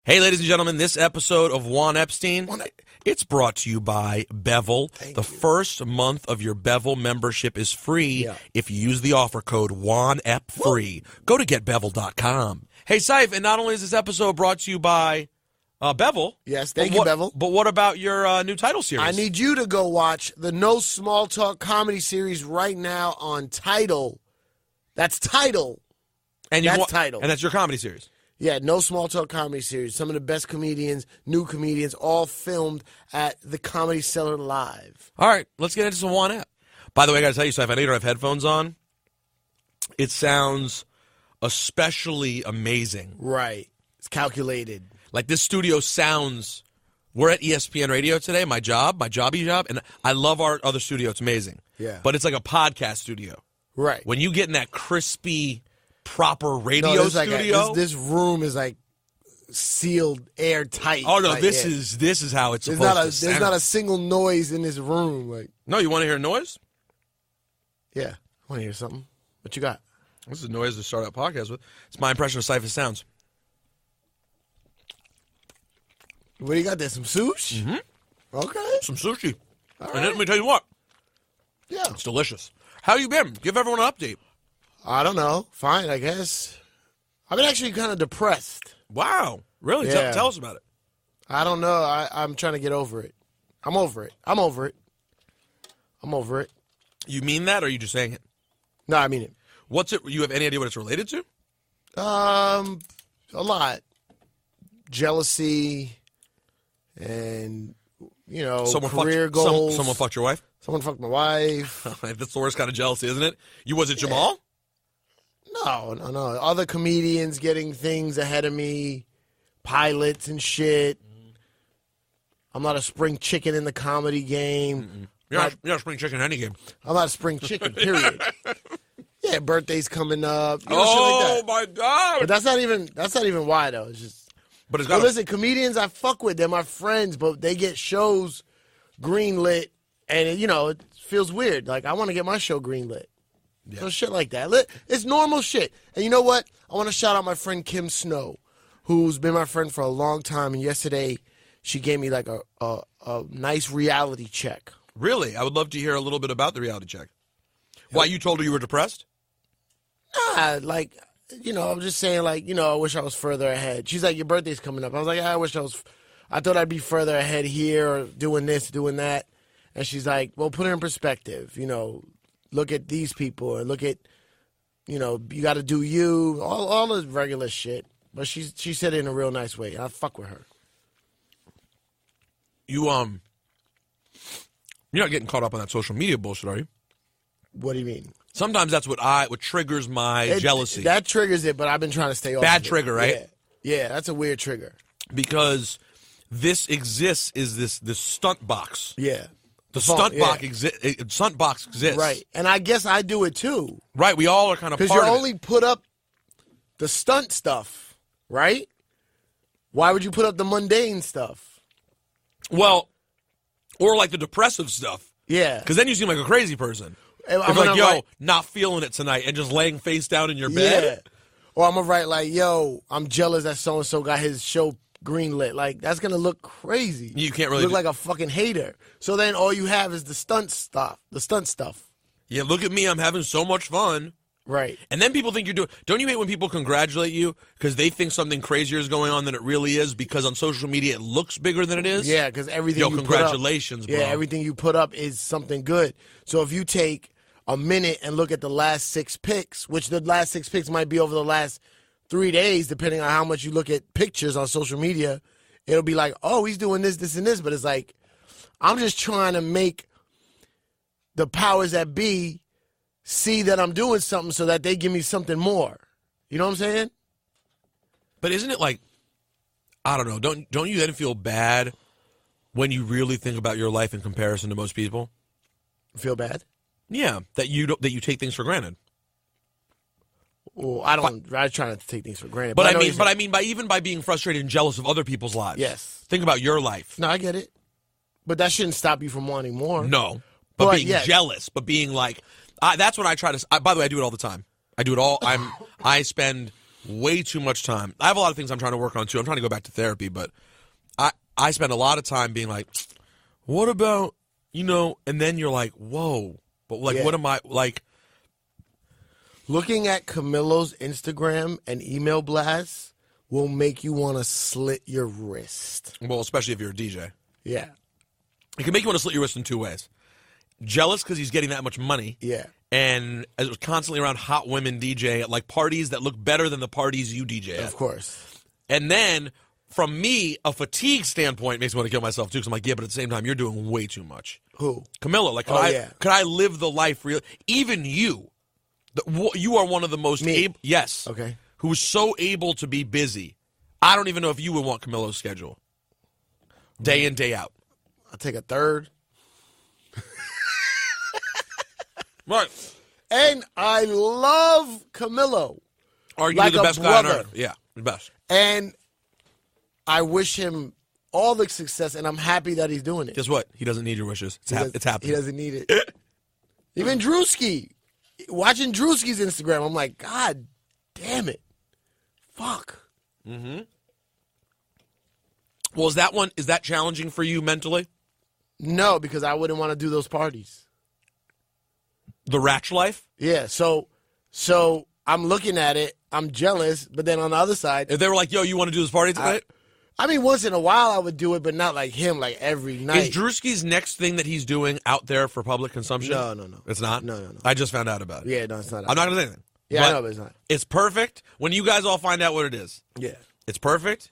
Hey, ladies and gentlemen, this episode of Juan Epstein, it's brought to you by Bevel. The first month of your Bevel membership is free if you use the offer code WANEPFREE. Go to getbevel.com. Hey, Ciph, and not only is this episode brought to you by Bevel. Yes, thank you, Bevel. But what about your new title series? I need you to go watch the No Small Talk comedy series right now on Tidal. That's Tidal. And that's Tidal. And that's your comedy series. Yeah, No Small Talk comedy series. Some of the best comedians, new comedians, all filmed at the Comedy Cellar Live. All right, let's get into some Juan Ep. By the way, I got to tell you, Ciph, I know you don't have headphones on. It sounds especially amazing. Right. It's calculated. Like this studio sounds, we're at ESPN Radio today, my jobby job, and I love our other studio. It's amazing. Yeah. But it's like a podcast studio. Right. When you get in that crispy, proper radio studio. Like this room is like sealed, airtight. Oh, no, like, this is how it's supposed to sound. There's not a single noise in this room. Like, no, you want to hear a noise? Yeah. I want to hear something. What you got? This is a noise to start out podcast with. It's my impression of Cipha sounds. What do you got there? Some sushi? Mm-hmm. Okay. Some sushi. All and right. let me tell you what. Yeah. It's delicious. How you been? Give everyone an update. I don't know. Fine, I guess. I've been actually kind of depressed. Wow. Really? Yeah. Tell us about it. I don't know. I'm trying to get over it. I'm over it. You mean that, or are you just saying it? No, I mean it. What's it? You have any idea what it's related to? A lot. Jealousy and, career goals. Someone fucked your wife? Someone fucked my wife. That's the worst kind of jealousy, isn't it? Was it Jamal? No. Other comedians getting things ahead of me, pilots and shit. I'm not a spring chicken in the comedy game. You're not a spring chicken in any game. I'm not a spring chicken, period. Yeah, birthday's coming up. Shit like that. My God. But that's not even why, though. It's just. But it's got. Listen, comedians I fuck with, they're my friends, but they get shows greenlit, and it feels weird. Like, I want to get my show greenlit. Yeah. So shit like that. It's normal shit. And you know what? I want to shout out my friend Kim Snow, who's been my friend for a long time. And yesterday, she gave me like a nice reality check. Really? I would love to hear a little bit about the reality check. Why, you told her you were depressed? Nah, like, I'm just saying, like, I wish I was further ahead. She's like, your birthday's coming up. I was like, I thought I'd be further ahead here or doing this, doing that. And she's like, well, put it in perspective. Look at these people and look at, you got to do you, all the regular shit. But she said it in a real nice way. I fuck with her. You're not getting caught up on that social media bullshit, are you? What do you mean? Sometimes that's what triggers my jealousy. That triggers it, but I've been trying to stay off. Bad of trigger, it. right? Yeah, that's a weird trigger. Because this exists is this stunt box. Yeah. The stunt box exists. Right. And I guess I do it too. Right. We all are kind of part of it. Because you only put up the stunt stuff, right? Why would you put up the mundane stuff? Well, or like the depressive stuff. Yeah. Because then you seem like a crazy person. If like, not feeling it tonight and just laying face down in your bed. Yeah. Or I'm going to write like, I'm jealous that so-and-so got his show greenlit. Like, that's going to look crazy. You can't really look like a fucking hater. So then all you have is the stunt stuff. Yeah, look at me. I'm having so much fun. Right. And then people think you're doing... Don't you hate when people congratulate you because they think something crazier is going on than it really is because on social media it looks bigger than it is? Yeah, because everything congratulations, bro. Yeah, everything you put up is something good. So if you take a minute and look at the last 6 picks, which the last 6 picks might be over the last 3 days, depending on how much you look at pictures on social media, it'll be like, oh, he's doing this, this, and this. But it's like, I'm just trying to make the powers that be see that I'm doing something so that they give me something more. You know what I'm saying? But isn't it like, I don't know, don't you then feel bad when you really think about your life in comparison to most people? Feel bad? Yeah, that you take things for granted. Well, I try not to take things for granted. But I mean by being frustrated and jealous of other people's lives. Yes. Think about your life. No, I get it. But that shouldn't stop you from wanting more. No. But being jealous, but being like, that's what I try to. By the way, I do it all the time. I do it all. I spend way too much time. I have a lot of things I'm trying to work on, too. I'm trying to go back to therapy, but I spend a lot of time being like, what about, and then you're like, whoa. But, like, what am I, like. Looking at Camilo's Instagram and email blasts will make you want to slit your wrist. Well, especially if you're a DJ. Yeah. It can make you want to slit your wrist in two ways. Jealous because he's getting that much money. Yeah. And it was constantly around hot women DJ at, like, parties that look better than the parties you DJ at. Of course. And then, from me, a fatigue standpoint makes me want to kill myself, too, because I'm like, yeah, but at the same time, you're doing way too much. Who? Camilo. Like, could I live the life real? Even you. You are one of the most able. Yes. Okay. Who is so able to be busy. I don't even know if you would want Camilo's schedule. Day in, day out. I'll take a third. Right. And I love Camilo. Are you like the best guy on earth? Yeah, the best. And I wish him all the success, and I'm happy that he's doing it. Guess what? He doesn't need your wishes. It's happening. He doesn't need it. Even Drewski. Watching Drewski's Instagram, I'm like, God damn it. Fuck. Mm-hmm. Well, is that challenging for you mentally? No, because I wouldn't want to do those parties. The Ratch life? Yeah, so I'm looking at it, I'm jealous, but then on the other side... If they were like, yo, you want to do this party tonight? I mean, once in a while I would do it, but not like him, like every night. Is Drewski's next thing that he's doing out there for public consumption? No. It's not? No. I just found out about it. Yeah, no, it's not. I'm not going to say anything. Yeah, I know, but it's not. It's perfect when you guys all find out what it is. Yeah. It's perfect.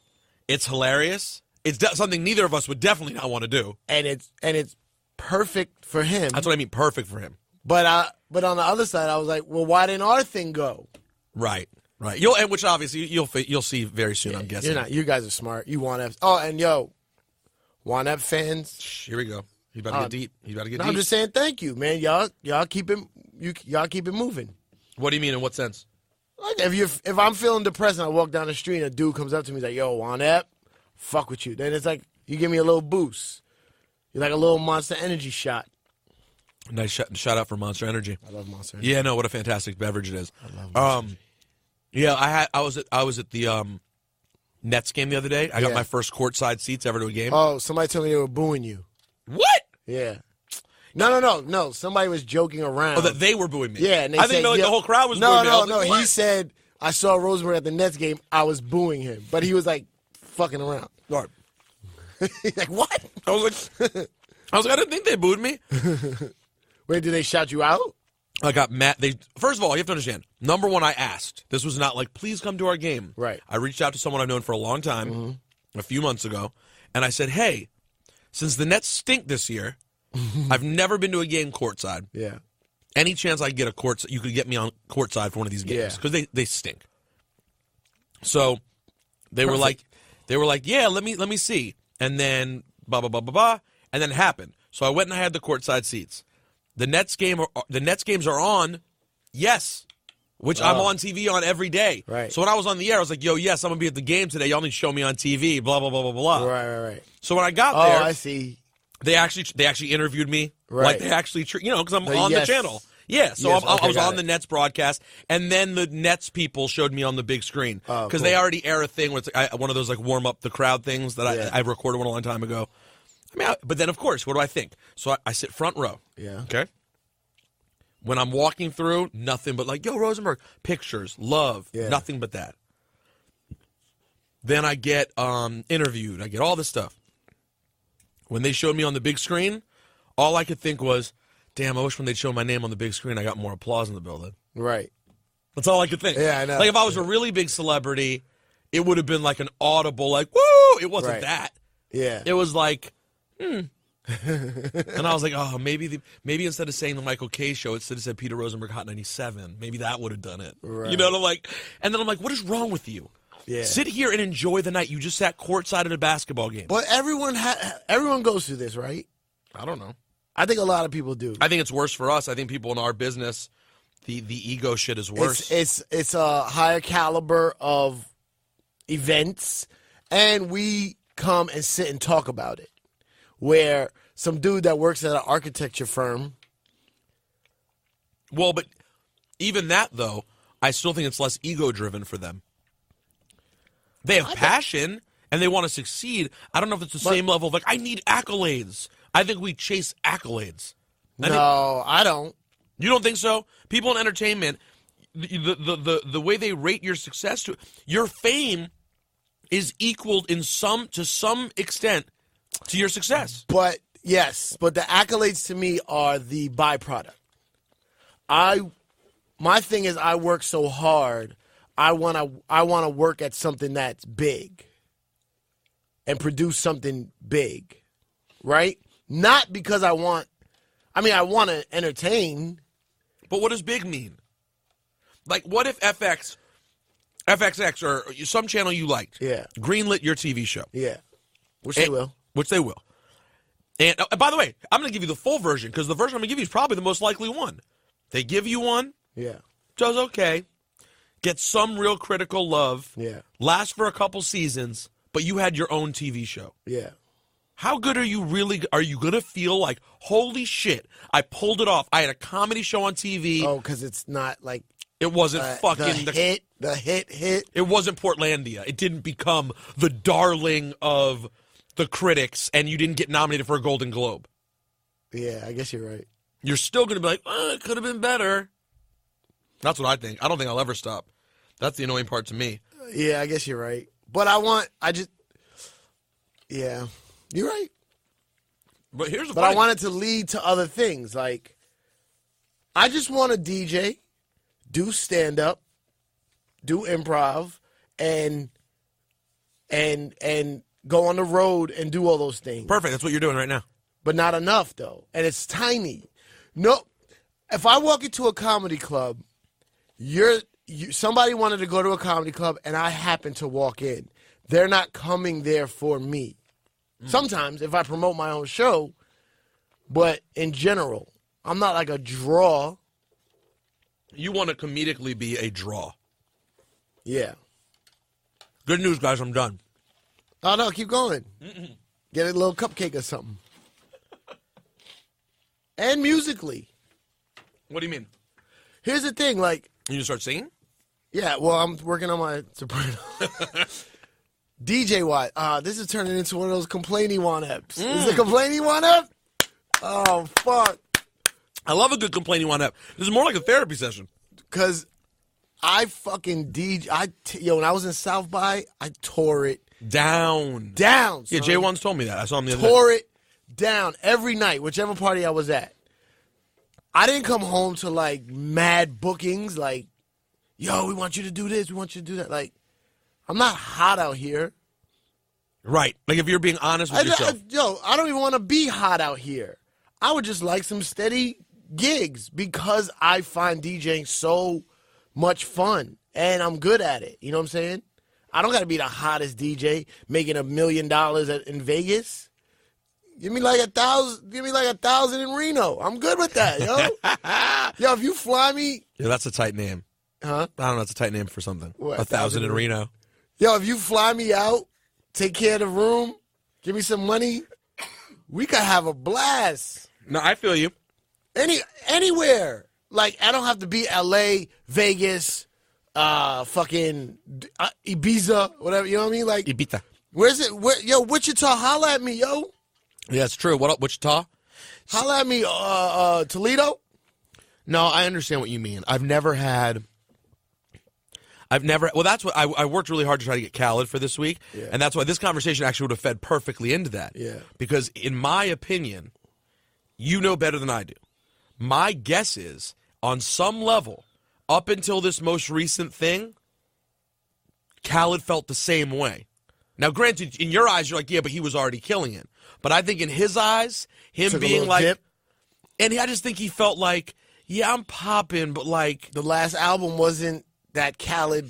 It's hilarious. It's something neither of us would definitely not want to do. And it's perfect for him. That's what I mean, perfect for him. But on the other side, I was like, well, why didn't our thing go? Right. Which obviously you'll see very soon. I'm guessing. You're not. You guys are smart. You Juan Ep. Oh, and yo, Juan Ep fans. Here we go. He's about to get deep. Deep. I'm just saying, thank you, man. Y'all keep it moving. What do you mean? In what sense? Like if I'm feeling depressed and I walk down the street and a dude comes up to me, he's like, yo, Juan Ep, fuck with you. Then it's like you give me a little boost. You're like a little Monster Energy shot. Nice shout out for Monster Energy. I love Monster Energy. Yeah, no, what a fantastic beverage it is. I love Monster Energy. Yeah, I was at the Nets game the other day. I got my first courtside seats ever to a game. Oh, somebody told me they were booing you. What? Yeah. No. Somebody was joking around. Oh, that they were booing me. Yeah, and they I think the whole crowd was booing me. No. He said I saw Rosenberg at the Nets game. I was booing him, but he was like fucking around. Right. He's like, what? I was like, I didn't think they booed me. Wait, did they shout you out? I got mad. First of all, you have to understand. Number one, I asked. This was not like, please come to our game. Right. I reached out to someone I've known for a long time, a few months ago, and I said, hey, since the Nets stink this year, I've never been to a game courtside. Yeah. Any chance I get you could get me on courtside for one of these games because they stink. So they were like, yeah, let me see, and then blah blah blah blah blah, and then it happened. So I went and I had the courtside seats. The Nets games are on, yes, which I'm on TV on every day. Right. So when I was on the air, I was like, yo, yes, I'm gonna be at the game today. Y'all need to show me on TV. Blah blah blah blah blah. Right. So when I got there, I see. They actually interviewed me. Right. Like they actually, because I'm on the channel. Yeah, so I was on the Nets broadcast, and then the Nets people showed me on the big screen because they already air a thing with one of those like warm up the crowd things that I recorded one a long time ago. I mean, but then of course, what do I think? So I sit front row. Yeah. Okay. When I'm walking through, nothing but like, yo, Rosenberg, pictures, love, nothing but that. Then I get interviewed. I get all this stuff. When they showed me on the big screen, all I could think was, damn, I wish when they'd show my name on the big screen, I got more applause in the building. Right. That's all I could think. Yeah, I know. Like, if I was a really big celebrity, it would have been like an audible, like, woo! It wasn't that. Yeah. It was like, And I was like, oh, maybe instead of saying the Michael K show, it should have said Peter Rosenberg Hot 97. Maybe that would have done it. Right. You know, and then I'm like, what is wrong with you? Yeah. Sit here and enjoy the night. You just sat courtside at a basketball game. But everyone goes through this, right? I don't know. I think a lot of people do. I think it's worse for us. I think people in our business, the ego shit is worse. It's a higher caliber of events, and we come and sit and talk about it. Where some dude that works at an architecture firm. Well, but even that, though, I still think it's less ego-driven for them. They have passion and they want to succeed. I don't know if it's the same level of like, I need accolades. I think we chase accolades. I don't. You don't think so? People in entertainment, the way they rate your success, your fame is equaled to some extent to your success. But yes, but the accolades to me are the byproduct. My thing is, I work so hard. I wanna work at something that's big and produce something big, right? Not because I want to entertain. But what does big mean? Like, what if FXX or some channel you liked, greenlit your TV show? Yeah, which they will. And by the way, I'm going to give you the full version because the version I'm going to give you is probably the most likely one. They give you one. Yeah. Does okay. Get some real critical love. Yeah. Last for a couple seasons, but you had your own TV show. Yeah. How good are you really? Are you going to feel like, holy shit, I pulled it off. I had a comedy show on TV. Oh, because it's not like. It wasn't fucking. The hit. It wasn't Portlandia. It didn't become the darling of the critics, and you didn't get nominated for a Golden Globe. Yeah, I guess you're right. You're still going to be like, it could have been better. That's what I think. I don't think I'll ever stop. That's the annoying part to me. Yeah, I guess you're right. But yeah, you're right. But here's the But I want it to lead to other things. Like, I just want to DJ, do stand-up, do improv, and go on the road and do all those things. Perfect. That's what you're doing right now. But not enough, though. And it's tiny. No, if I walk into a comedy club, somebody wanted to go to a comedy club, and I happen to walk in. They're not coming there for me. Sometimes, if I promote my own show, but in general, I'm not like a draw. You want to comedically be a draw. Yeah. Good news, guys. I'm done. Oh, no, keep going. Get a little cupcake or something. And musically. What do you mean? Here's the thing, like... You start singing? Yeah, well, I'm working on my soprano. DJ-wise, this is turning into one of those complaining Juan Eps. Is it complaining Juan Ep? Oh, fuck. I love a good complaining Juan Ep. This is more like a therapy session. Because I fucking when I was in South by, I tore it down. Son. Yeah, Jay once told me that. I saw him the other day. Tore it down every night, whichever party I was at. I didn't come home to, like, mad bookings, like, yo, we want you to do this, we want you to do that. Like, I'm not hot out here. Right. Like, if you're being honest with yourself. I don't even want to be hot out here. I would just like some steady gigs because I find DJing so much fun, and I'm good at it. You know what I'm saying? I don't got to be the hottest DJ making $1 million in Vegas. Give me like 1,000 in Reno. I'm good with that, yo. Yo, if you fly me. Yeah, that's a tight name. Huh? I don't know. It's a tight name for something. What, 1,000 in Reno. Yo, if you fly me out, take care of the room, give me some money, we could have a blast. No, I feel you. Anywhere. Like, I don't have to be L.A., Vegas, fucking Ibiza, whatever. You know what I mean? Like, Ibiza. Where's it? Yo, Wichita, holla at me, yo. Yeah, it's true. What up, Wichita? Holla at me, Toledo. No, I understand what you mean. Well, that's what I worked really hard to try to get Khaled for this week, and that's why this conversation actually would have fed perfectly into that. Yeah. Because in my opinion, you know better than I do. My guess is, on some level, up until this most recent thing, Khaled felt the same way. Now, granted, in your eyes, you're like, yeah, but he was already killing it. But I think in his eyes, him being like, dip. And I just think he felt like, yeah, I'm popping, but like. The last album wasn't that Khaled.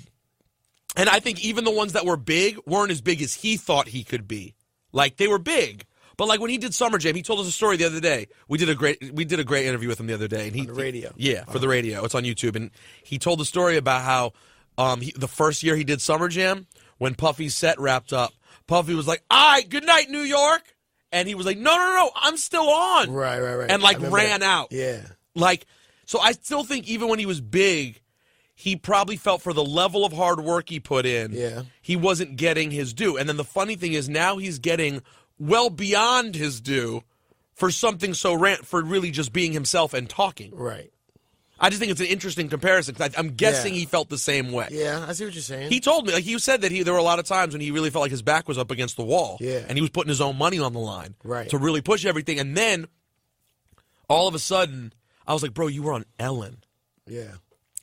And I think even the ones that were big weren't as big as he thought he could be. Like, they were big. But like when he did Summer Jam, he told us a story the other day. We did a great interview with him the other day. And on the radio. For the radio. It's on YouTube. And he told the story about how the first year he did Summer Jam, when Puffy's set wrapped up, Puffy was like, all right, good night, New York. And he was like, no, I'm still on. Right. And like ran out. Yeah. Like, so I still think even when he was big, he probably felt for the level of hard work he put in, he wasn't getting his due. And then the funny thing is now he's getting well beyond his due for something for really just being himself and talking. Right. I just think it's an interesting comparison because I'm guessing he felt the same way. Yeah, I see what you're saying. He told me, like he said that there were a lot of times when he really felt like his back was up against the wall. Yeah. And he was putting his own money on the line right. to really push everything. And then all of a sudden, I was like, bro, you were on Ellen. Yeah.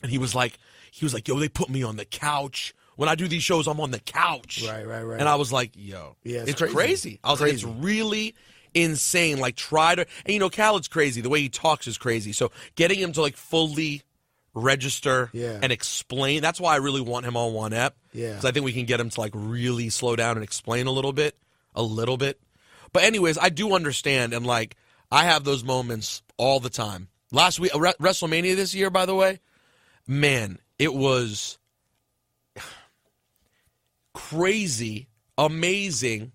And he was like, yo, they put me on the couch. When I do these shows, I'm on the couch. Right. And I was like, yo, it's crazy. I was like, it's really insane. Like, and you know, Khaled's crazy. The way he talks is crazy. So getting him to like fully register and explain, that's why I really want him on Juan Ep. Yeah. Because I think we can get him to like really slow down and explain a little bit. But anyways, I do understand. And like, I have those moments all the time. Last week, WrestleMania this year, by the way, man, it was crazy, amazing,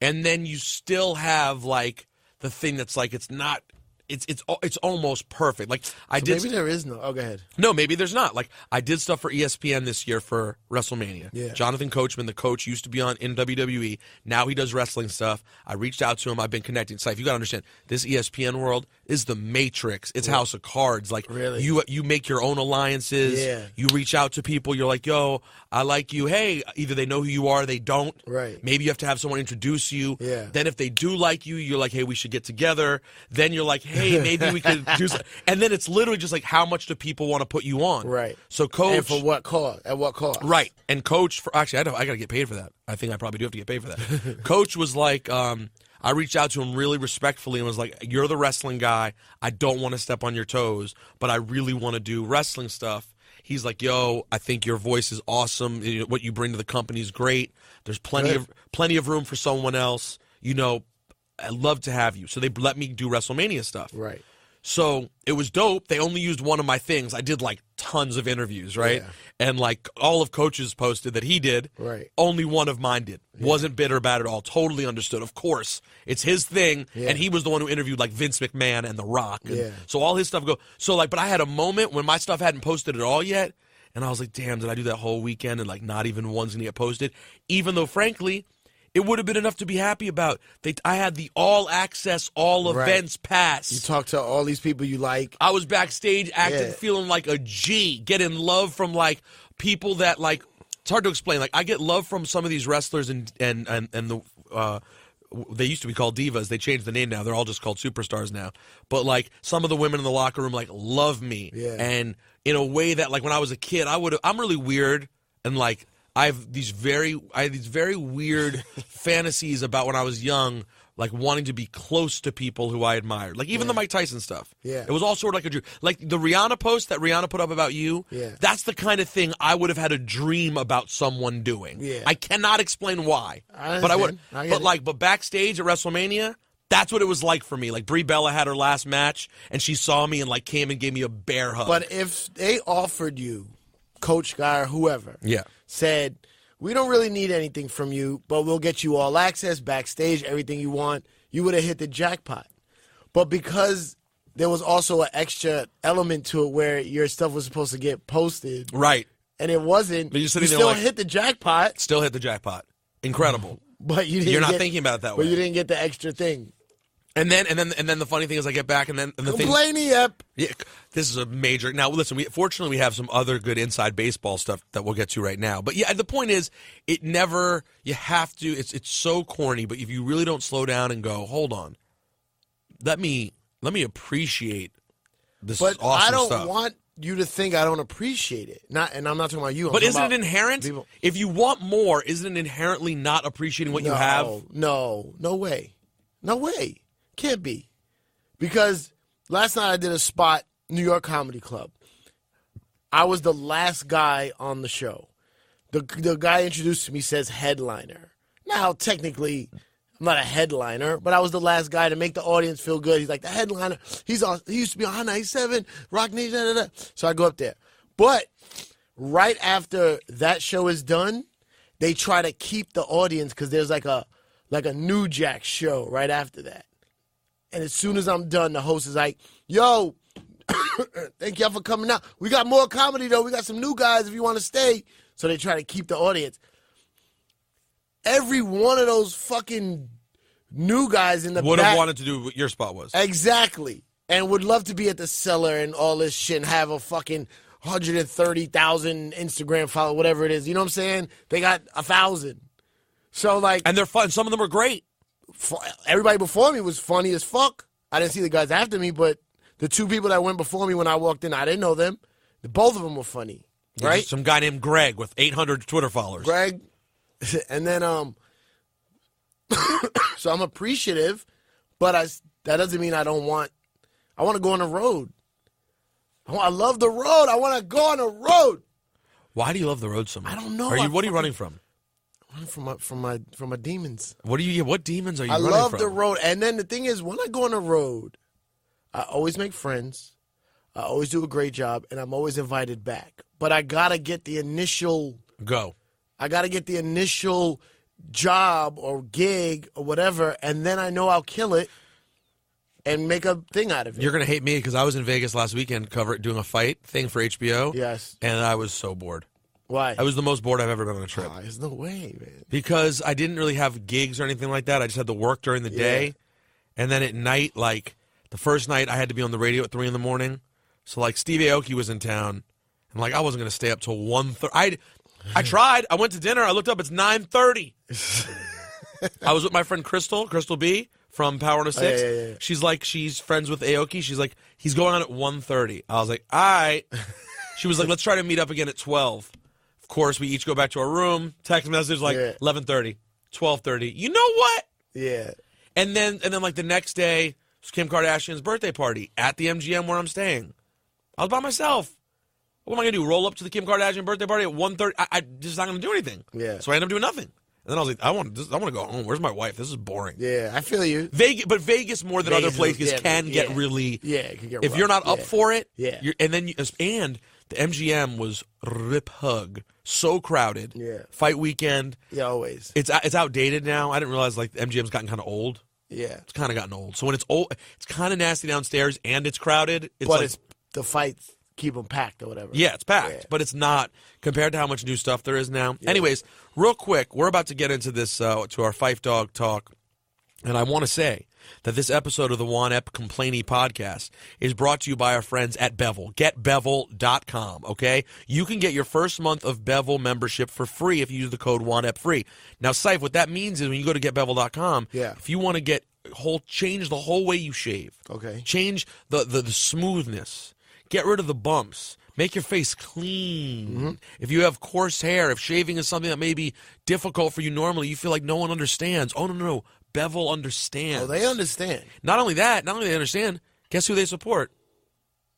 and then you still have like the thing that's like it's almost perfect. Like maybe there is no. Oh, go ahead. No, maybe there's not. Like I did stuff for ESPN this year for WrestleMania. Yeah. Jonathan Coachman, the coach, used to be in WWE. Now he does wrestling stuff. I reached out to him. I've been connecting. So you got to understand, this ESPN world is the Matrix. It's House of Cards. Like really? you make your own alliances. Yeah. You reach out to people. You're like, yo, I like you. Hey, either they know who you are, they don't. Right. Maybe you have to have someone introduce you. Yeah. Then if they do like you, you're like, hey, we should get together. Then you're like, hey, maybe we could do something. And then it's literally just like, how much do people want to put you on? Right. So Coach. And for what cost? At what cost? Right. And Coach, actually, I got to get paid for that. I think I probably do have to get paid for that. Coach was like, I reached out to him really respectfully and was like, you're the wrestling guy. I don't want to step on your toes, but I really want to do wrestling stuff. He's like, yo, I think your voice is awesome. What you bring to the company is great. There's plenty of room for someone else. You know, I'd love to have you. So they let me do WrestleMania stuff. Right. So it was dope. They only used one of my things. I did like tons of interviews, right? Yeah. And like all of Coach's posted that he did. Right. Only one of mine did. Yeah. Wasn't bitter about it at all. Totally understood. Of course, it's his thing. Yeah. And he was the one who interviewed like Vince McMahon and The Rock. And so all his stuff So like, but I had a moment when my stuff hadn't posted at all yet. And I was like, damn, did I do that whole weekend and like not even one's going to get posted? Even though, frankly, it would have been enough to be happy about. I had the all-access, all-events pass. You talked to all these people you like. I was backstage acting, feeling like a G, getting love from, like, people that, like, it's hard to explain. Like, I get love from some of these wrestlers and the they used to be called divas. They changed the name now. They're all just called superstars now. But, like, some of the women in the locker room, like, love me. Yeah. And in a way that, like, when I was a kid, I'm really weird and, like, I have these very weird fantasies about when I was young, like wanting to be close to people who I admired. Like even the Mike Tyson stuff. Yeah. It was all sort of like a dream. Like the Rihanna post that Rihanna put up about you. Yeah. That's the kind of thing I would have had a dream about someone doing. Yeah. I cannot explain why. But I would. But backstage at WrestleMania, that's what it was like for me. Like Brie Bella had her last match and she saw me and like came and gave me a bear hug. But if they offered you, Coach Guy or whoever, said, we don't really need anything from you, but we'll get you all access, backstage, everything you want, you would have hit the jackpot. But because there was also an extra element to it where your stuff was supposed to get posted. Right. And it wasn't. But you still hit the jackpot. Still hit the jackpot. Incredible. But you're not thinking about it that way. But you didn't get the extra thing. And then the funny thing is I get back and the thing. Yeah, this is a major. Now listen, fortunately we have some other good inside baseball stuff that we'll get to right now. But yeah, the point is, you have to. It's so corny, but if you really don't slow down and go, hold on, let me appreciate this awesome stuff. But I don't want you to think I don't appreciate it. And I'm not talking about you. But isn't it inherent? People. If you want more, isn't it inherently not appreciating what you have? No way. Can't be. Because last night I did a spot, New York Comedy Club. I was the last guy on the show. The guy introduced me says headliner. Now, technically, I'm not a headliner, but I was the last guy to make the audience feel good. He's like, the headliner, he used to be on Hot 97, Rock Nation, da, da, da. So I go up there. But right after that show is done, they try to keep the audience because there's like a New Jack show right after that. And as soon as I'm done, the host is like, yo, Thank y'all for coming out. We got more comedy, though. We got some new guys if you want to stay. So they try to keep the audience. Every one of those fucking new guys in the would back have wanted to do what your spot was. Exactly. And would love to be at the Cellar and all this shit and have a fucking 130,000 Instagram follow, whatever it is. You know what I'm saying? They got 1,000. So, like... And they're fun. Some of them are great. Everybody before me was funny as fuck. I didn't see the guys after me, but the two people that went before me when I walked in, I didn't know them. Both of them were funny, right? Some guy named Greg with 800 Twitter followers. Greg. And then, so I'm appreciative, but that doesn't mean I want to go on the road. I love the road. I want to go on the road. Why do you love the road so much? I don't know. What are you running from? From my demons. What demons are you running from? I love the road. And then the thing is, when I go on the road, I always make friends. I always do a great job, and I'm always invited back. But I got to get the initial... Go. I got to get the initial job or gig or whatever, and then I know I'll kill it and make a thing out of it. You're going to hate me because I was in Vegas last weekend doing a fight thing for HBO. Yes. And I was so bored. Why? I was the most bored I've ever been on a trip. Oh, there's no way, man. Because I didn't really have gigs or anything like that. I just had to work during the day. And then at night, like, the first night I had to be on the radio at 3 in the morning. So, like, Steve Aoki was in town. And, like, I wasn't going to stay up till 1:30. I tried. I went to dinner. I looked up. It's 9:30. I was with my friend Crystal B from Power 106. Yeah. She's friends with Aoki. She's like, he's going on at 1:30. I was like, all right. She was like, let's try to meet up again at 12. Of course, we each go back to our room. Text message like 11:30, 12:30. You know what? Yeah. And then like the next day, was Kim Kardashian's birthday party at the MGM where I'm staying. I was by myself. What am I going to do? Roll up to the Kim Kardashian birthday party at 1:30? I just not going to do anything. Yeah. So I ended up doing nothing. And then I was like, I want to go home. Where's my wife? This is boring. Yeah, I feel you. Vegas more than other places can get really. Yeah, it can get if rough. you're not up for it. Yeah. And the MGM was rip hug, so crowded. Yeah. Fight weekend. Yeah, always. It's outdated now. I didn't realize like the MGM's gotten kind of old. Yeah. It's kind of gotten old. So when it's old, it's kind of nasty downstairs and it's crowded. It's the fights keep them packed or whatever. Yeah, it's packed, but it's not compared to how much new stuff there is now. Yeah. Anyways, real quick, we're about to get into this to our Fife Dog talk, and I want to say that this episode of the Juan Ep Complainy podcast is brought to you by our friends at Bevel. GetBevel.com, okay? You can get your first month of Bevel membership for free if you use the code WANEP-FREE. Now, Ciph, what that means is when you go to GetBevel.com, if you want to change the whole way you shave, change the smoothness, get rid of the bumps. Make your face clean. Mm-hmm. If you have coarse hair, if shaving is something that may be difficult for you normally, you feel like no one understands. Oh, no. Bevel understands. Oh, they understand. Not only that, not only do they understand, guess who they support?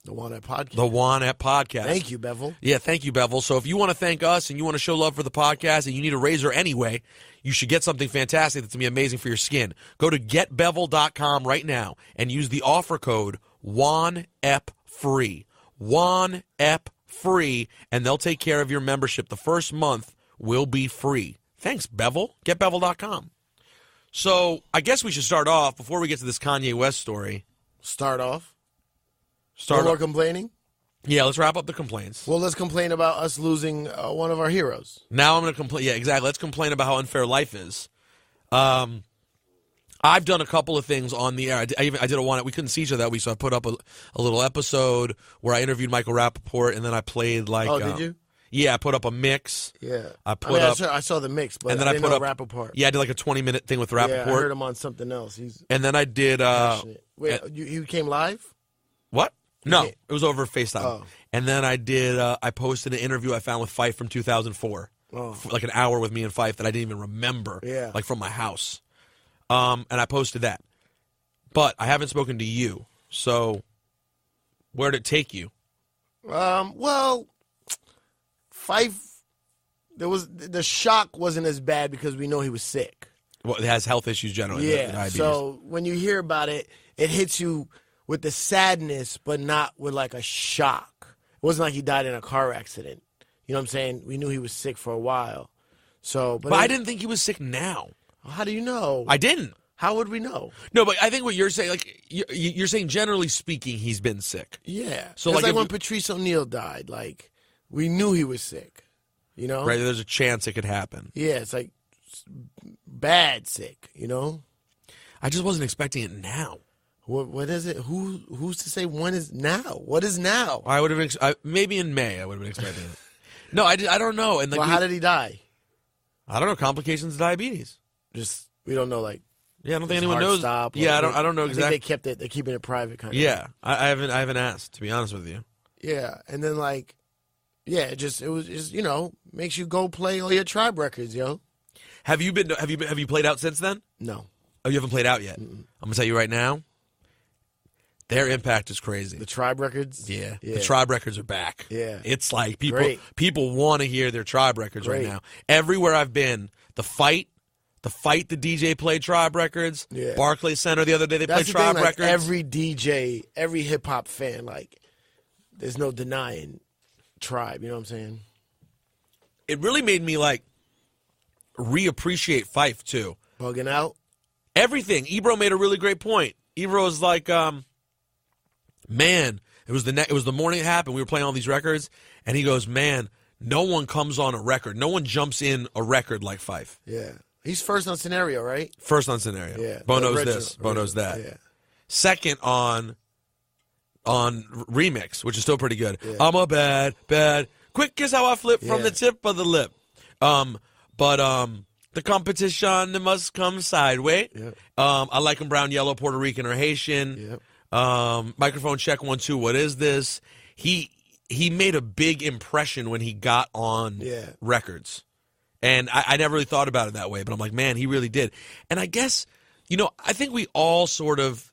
The Juan Ep Podcast. The Juan Ep Podcast. Thank you, Bevel. Yeah, thank you, Bevel. So if you want to thank us and you want to show love for the podcast and you need a razor anyway, you should get something fantastic that's going to be amazing for your skin. Go to getbevel.com right now and use the offer code WANEPFREE. WANEPFREE, and they'll take care of your membership. The first month will be free. Thanks, Bevel. Getbevel.com. So I guess we should start off, before we get to this Kanye West story. Start off? No more complaining? Yeah, let's wrap up the complaints. Well, let's complain about us losing one of our heroes. Now I'm going to complain. Yeah, exactly. Let's complain about how unfair life is. I've done a couple of things on the air. I did a one. We couldn't see each other that week, so I put up a little episode where I interviewed Michael Rappaport, and then I played like. Oh, did you? Yeah, I put up a mix. Yeah, I saw the mix, but and then I didn't put know up Rappaport. Yeah, I did like a 20-minute thing with Rappaport. Yeah, I heard him on something else. And then I did. Wait, you came live? What? No, it was over FaceTime. Oh. And then I did. I posted an interview I found with Fife from 2004, like an hour with me and Fife that I didn't even remember. Yeah, like from my house. And I posted that. But I haven't spoken to you. So where'd it take you? Well, Fife, the shock wasn't as bad because we know he was sick. Well, it has health issues generally. Yeah, so when you hear about it, it hits you with the sadness, but not with like a shock. It wasn't like he died in a car accident. You know what I'm saying? We knew he was sick for a while. So, but I didn't think he was sick now. How do you know? I didn't. How would we know? No, but I think what you're saying, like you're saying, generally speaking, he's been sick. Yeah. So it's like when Patrice O'Neal died, like we knew he was sick. You know, right? There's a chance it could happen. Yeah, it's like bad sick. You know, I just wasn't expecting it now. What is it? Who's to say when is now? What is now? I would have maybe in May. I would have been expecting it. No, I don't know. And like, well, how did he die? I don't know. Complications of diabetes. Just we don't know. Like, yeah, I don't think anyone knows. Yeah, I don't know exactly. I think they're keeping it private, kind of. Yeah, I haven't asked, to be honest with you. Yeah, and then like, yeah, it was just makes you go play all your Tribe records, yo. Have you played out since then? No. Oh, you haven't played out yet. I'm gonna tell you right now. Their impact is crazy. The Tribe records? Yeah. The Tribe records are back. Yeah. It's like people want to hear their Tribe records right now. Everywhere I've been, the fight the DJ played Tribe records. Yeah. Barclays Center the other day, they played Tribe records. Every DJ, every hip-hop fan, like, there's no denying Tribe, you know what I'm saying? It really made me, like, reappreciate Phife, too. Bugging out? Everything. Ebro made a really great point. Ebro was like, man, it was the morning it happened. We were playing all these records, and he goes, man, no one comes on a record. No one jumps in a record like Phife. Yeah. He's first on Scenario, right? First on Scenario. Yeah. Bo knows this. Bo knows that. Yeah. Second on Remix, which is still pretty good. Yeah. I'm a bad. Quick kiss how I flip from the tip of the lip. But the competition must come sideways. Yep. I like him brown, yellow, Puerto Rican, or Haitian. Yep. Microphone check 1 2. What is this? He made a big impression when he got on records, and I never really thought about it that way. But I'm like, man, he really did. And I guess I think we all sort of.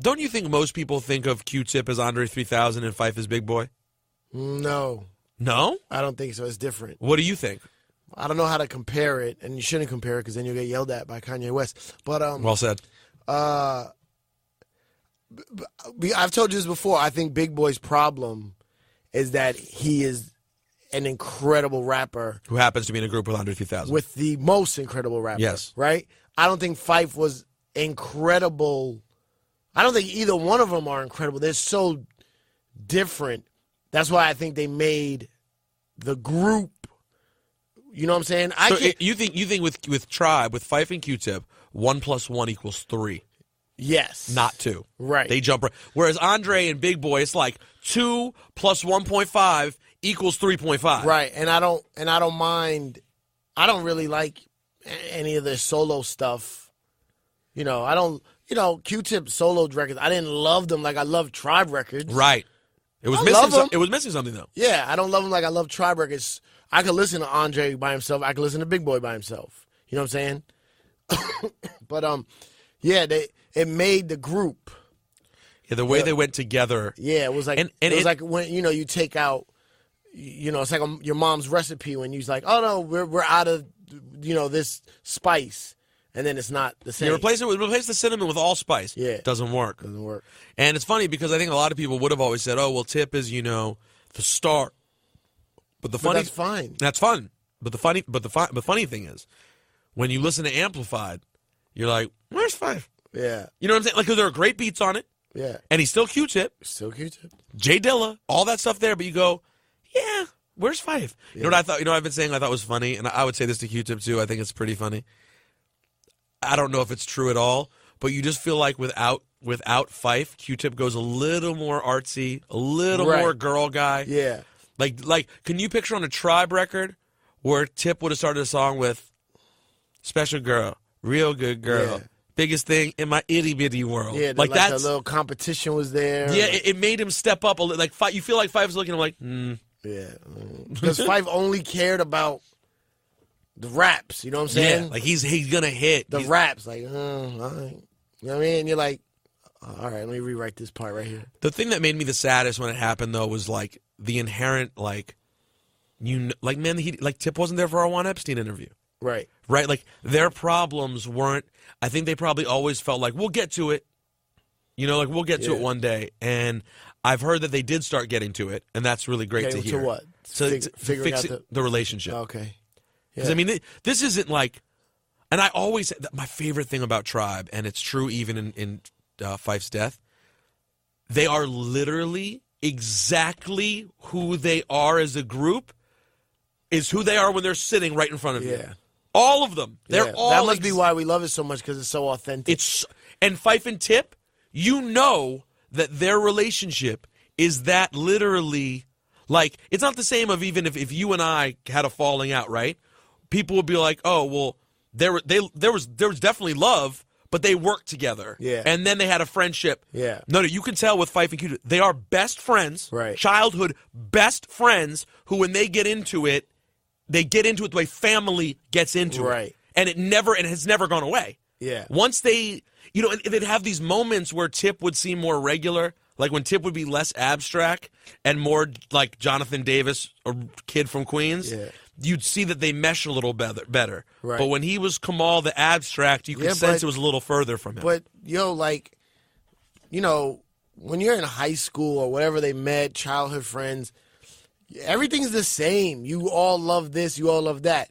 Don't you think most people think of Q-Tip as Andre 3000 and Phife as Big Boy? No. No? I don't think so. It's different. What do you think? I don't know how to compare it, and you shouldn't compare it because then you'll get yelled at by Kanye West. But well said. I've told you this before. I think Big Boy's problem is that he is an incredible rapper who happens to be in a group with Andre 3000. With the most incredible rapper. Yes. Right? I don't think Phife was incredible. I don't think either one of them are incredible. They're so different. That's why I think they made the group. You know what I'm saying? You think with Tribe, with Phife and Q-Tip, 1 + 1 = 3. Yes. Not 2. Right. They jump. Whereas Andre and Big Boy, it's like 2 + 1.5 = 3.5. Right. And I don't mind. I don't really like any of their solo stuff. I don't. Q-Tip solo records. I didn't love them like I love Tribe records. Right. It was missing. It was missing something though. Yeah, I don't love them like I love Tribe records. I could listen to Andre by himself. I could listen to Big Boy by himself. You know what I'm saying? But it made the group. Yeah, the way they went together. Yeah, it was like it was like when you take out. It's like your mom's recipe when you're like, oh no, we're out of this spice. And then it's not the same. You replace the cinnamon with allspice. Yeah. It doesn't work. Doesn't work. And it's funny because I think a lot of people would have always said, oh, well, Tip is, the star. But that's fine. That's fun. But the funny thing is, when you listen to Amplified, you're like, where's Phife? Yeah. You know what I'm saying? Like, because there are great beats on it. Yeah. And he's still Q-Tip. Still Q-Tip. Jay Dilla, all that stuff there. But you go, yeah, where's Phife? Yeah. You know what I thought? I've been saying I thought was funny, and I would say this to Q-Tip too. I think it's pretty funny. I don't know if it's true at all, but you just feel like without Phife, Q-Tip goes a little more artsy, a little more girl guy. Yeah. Like, can you picture on a Tribe record where Tip would have started a song with "Special Girl, Real Good Girl, Biggest Thing in My Itty Bitty World"? Yeah, like that little competition was there. Yeah, it made him step up a little. Like you feel like Phife was looking at him like, Yeah, because Phife only cared about the raps, you know what I'm saying? Yeah, like he's gonna hit the raps, like, all right. You know what I mean? And you're like, all right, let me rewrite this part right here. The thing that made me the saddest when it happened though was like the inherent Tip wasn't there for our Juan Epstein interview, right? Like their problems weren't. I think they probably always felt like we'll get to it, we'll get to it one day. And I've heard that they did start getting to it, and that's really great to hear. To what? So fixing the relationship. Okay. Because, I mean, this isn't like, And I always, my favorite thing about Tribe, and it's true even in Phife's death, they are literally exactly who they are as a group is who they are when they're sitting right in front of you. All of them. They're all. That must be why we love it so much, because it's so authentic. And Phife and Tip, you know that their relationship is that literally, like, it's not the same of even if you and I had a falling out, right? People would be like, oh, well, there was definitely love, but they worked together. Yeah. And then they had a friendship. Yeah. No, you can tell with Phife and Q, they are best friends, right? Childhood best friends who, when they get into it, they get into it the way family gets into it. Right. And it has never gone away. Yeah. Once they, and they'd have these moments where Tip would seem more regular, like when Tip would be less abstract and more like Jonathan Davis, a kid from Queens. Yeah. You'd see that they mesh a little better. Right. But when he was Kamal the abstract, you could sense it was a little further from him. But, when you're in high school or whatever they met, childhood friends, everything's the same. You all love this, you all love that.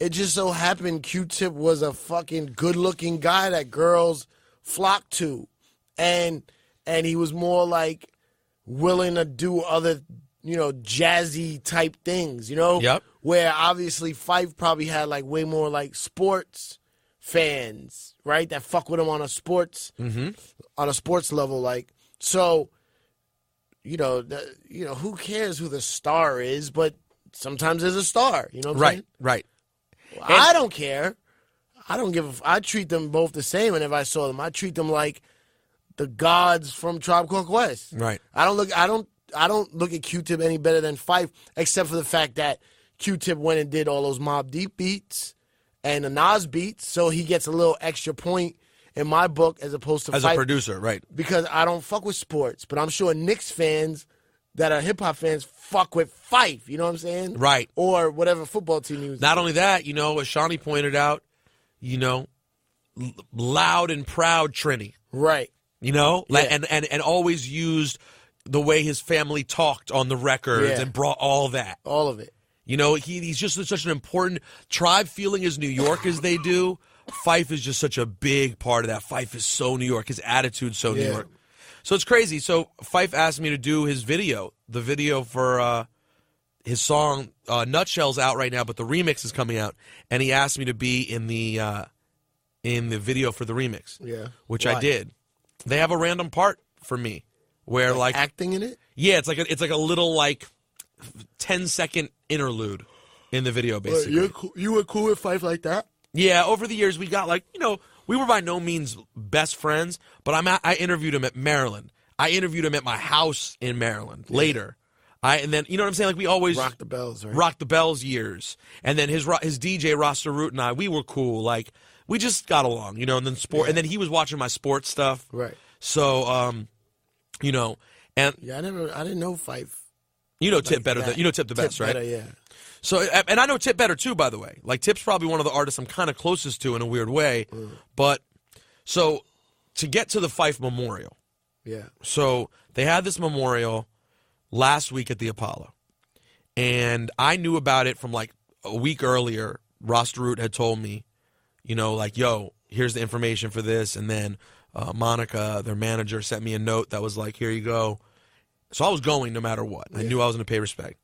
It just so happened Q-Tip was a fucking good-looking guy that girls flocked to. And he was more, like, willing to do other, jazzy type things, Yep. Where obviously Phife probably had like way more like sports fans, right? That fuck with him on a sports level, like. So, who cares who the star is? But sometimes there's a star. You know what I'm saying? Right. Well, I don't care. I don't give. I treat them both the same. And if I saw them, I treat them like the gods from Tribe Called Quest. Right. I don't look at Q-Tip any better than Phife, except for the fact that Q-Tip went and did all those Mobb Deep beats and the Nas beats, so he gets a little extra point in my book as opposed to As Phife, a producer, right. Because I don't fuck with sports, but I'm sure Knicks fans that are hip-hop fans fuck with Phife, you know what I'm saying? Right. Or whatever football team he was. Not only that, as Shawnee pointed out, loud and proud Trini. Right. And always used the way his family talked on the records and brought all that. All of it. He's just such an important Tribe feeling as New York as they do. Phife is just such a big part of that. Phife is so New York. His attitude's so New York. So it's crazy. So Phife asked me to do his video. The video for his song Nutshell's out right now, but the remix is coming out. And he asked me to be in the video for the remix. Yeah. Which I did. They have a random part for me where like acting in it? Yeah, it's like a little like 10-second interlude in the video, basically. You were cool with Phife like that? Yeah, over the years we got like, we were by no means best friends, but I interviewed him at Maryland. I interviewed him at my house in Maryland later. And then, you know what I'm saying? Like we always Rock the Bells, right? Rock the Bells years. And then his DJ Rasta Root and I, we were cool. Like we just got along, and then and then he was watching my sports stuff. Right. So and I didn't know Phife. Tip better than Tip the best, right? Better, yeah. So and I know Tip better too, by the way. Like Tip's probably one of the artists I'm kind of closest to in a weird way. But so to get to the Phife memorial. Yeah. So they had this memorial last week at the Apollo. And I knew about it from like a week earlier. Rasta Root had told me, like, yo, here's the information for this. And then Monica, their manager, sent me a note that was like, here you go. So I was going no matter what. I knew I was going to pay respect.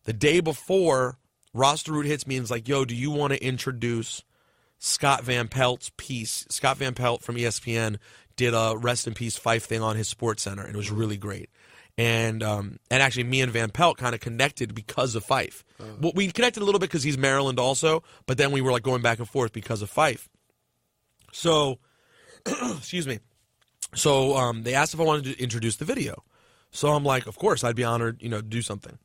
The day before, Rasta Root hits me and is like, yo, do you want to introduce Scott Van Pelt's piece? Scott Van Pelt from ESPN did a Rest in Peace Phife thing on his Sports Center, and it was really great. And actually, me and Van Pelt kind of connected because of Phife. Well, we connected a little bit because he's Maryland also, but then we were like going back and forth because of Phife. So, excuse me. So they asked if I wanted to introduce the video. So I'm like, of course, I'd be honored, to do something.